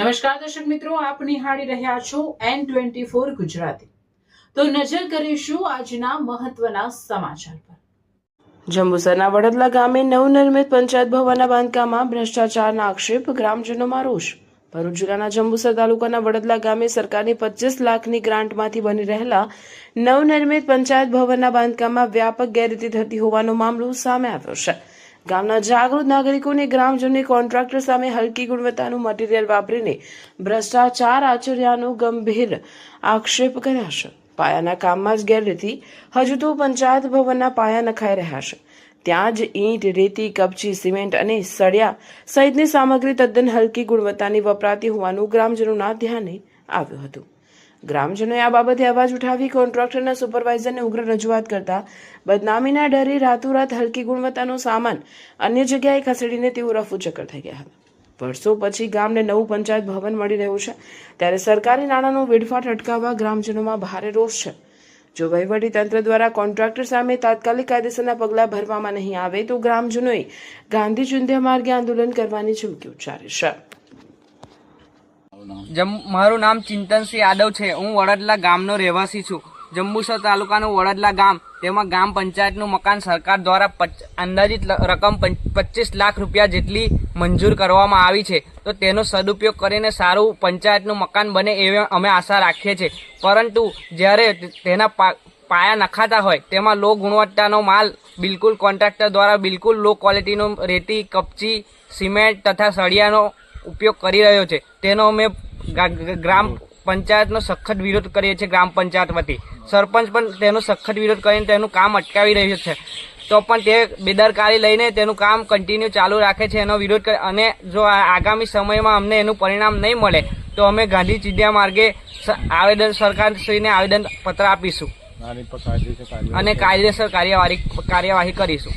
નમસ્કાર દર્શક મિત્રો, આપ નિહાળી રહ્યા છો N24 ગુજરાતી। તો નજર કરીશું આજના મહત્વના સમાચાર પર। જંબુસરના વડદલા ગામે નવનિર્મિત પંચાયત ભવનના બાંધકામમાં ભ્રષ્ટાચારના આક્ષેપ, ગ્રામજનોમાં રોષ। ભરૂચ જિલ્લાના જંબુસર તાલુકાના વડદલા ગામે સરકારની 25 લાખની ગ્રાન્ટમાંથી બની રહેલા નવનિર્મિત પંચાયત ભવનના બાંધકામમાં વ્યાપક ગેરરીતિ થતી હોવાનો મામલો સામે આવ્યો છે। ગામના જાગૃત નાગરિકોને ગ્રામજનોએ કોન્ટ્રાક્ટર સામે હલકી ગુણવત્તાનું મટીરીયલ વાપરીને ભ્રષ્ટાચાર આચર્યાનો ગંભીર આક્ષેપ કર્યા છે। પાયાના કામમાં જ ગેરરીતિ, હજુ તો પંચાયત ભવનના પાયા નખાઈ રહ્યા છે, ત્યાં જ ઈંટ, રેતી, કપચી, સિમેન્ટ અને સળિયા સહિતની સામગ્રી તદ્દન હલકી ગુણવત્તાની વપરાતી હોવાનું ગ્રામજનોના ધ્યાને આવ્યું હતું। ગ્રામજનોએ આ બાબતે અવાજ ઉઠાવી કોન્ટ્રાક્ટરના સુપરવાઇઝરને ઉગ્ર રજૂઆત કરતા બદનામીના ડરે રાતોરાત હલકી ગુણવત્તાનો સામાન અન્ય જગ્યાએ ખસેડીને તેઓ રફુચક્કર થઈ ગયા હતા। વર્ષો પછી ગામને નવું પંચાયત ભવન મળી રહ્યું છે, ત્યારે સરકારી નાણાંનો વેડફાટ અટકાવવા ગ્રામજનોમાં ભારે રોષ છે। જો વહીવટી તંત્ર દ્વારા કોન્ટ્રાક્ટર સામે તાત્કાલિક કાયદેસરના પગલાં ભરવામાં નહીં આવે તો ગ્રામજનોએ ગાંધી ચિંધ્યા માર્ગે આંદોલન કરવાની ચીમકી ઉચ્ચારી છે। મારું નામ ચિંતનસિંહ યાદવ છે। હું વડદલા ગામનો રહેવાસી છું। જંબુસર તાલુકાનું વડદલા ગામ, તેમાં ગ્રામ પંચાયતનું મકાન સરકાર દ્વારા અંદાજિત રકમ 25 લાખ રૂપિયા જેટલી મંજૂર કરવામાં આવી છે, તો તેનો સદુપયોગ કરીને સારું પંચાયતનું મકાન બને એવી અમે આશા રાખીએ છીએ। પરંતુ જ્યારે તેના પાયા નખાતા હોય તેમાં લો ગુણવત્તાનો માલ બિલકુલ કોન્ટ્રાક્ટર દ્વારા બિલકુલ લો ક્વોલિટીનો રેતી, કપચી, સિમેન્ટ તથા સળિયાનો ઉપયોગ કરી રહ્યો છે, તેનો અમે ગ્રામ પંચાયતનો સખત વિરોધ કરીએ છીએ। ગ્રામ પંચાયત વતી સરપંચ પણ તેનો સખત વિરોધ કરીને તેનું કામ અટકાવી રહ્યો છે, તો પણ તે બેદરકારી લઈને તેનું કામ કન્ટિન્યુ ચાલુ રાખે છે। એનો વિરોધ કરે અને જો આગામી સમયમાં અમને એનું પરિણામ નહીં મળે તો અમે ગાંધી ચિંધ્યા માર્ગે સરકારશ્રીને આવેદન પત્ર આપીશું અને કાયદેસર કાર્યવાહી કરીશું।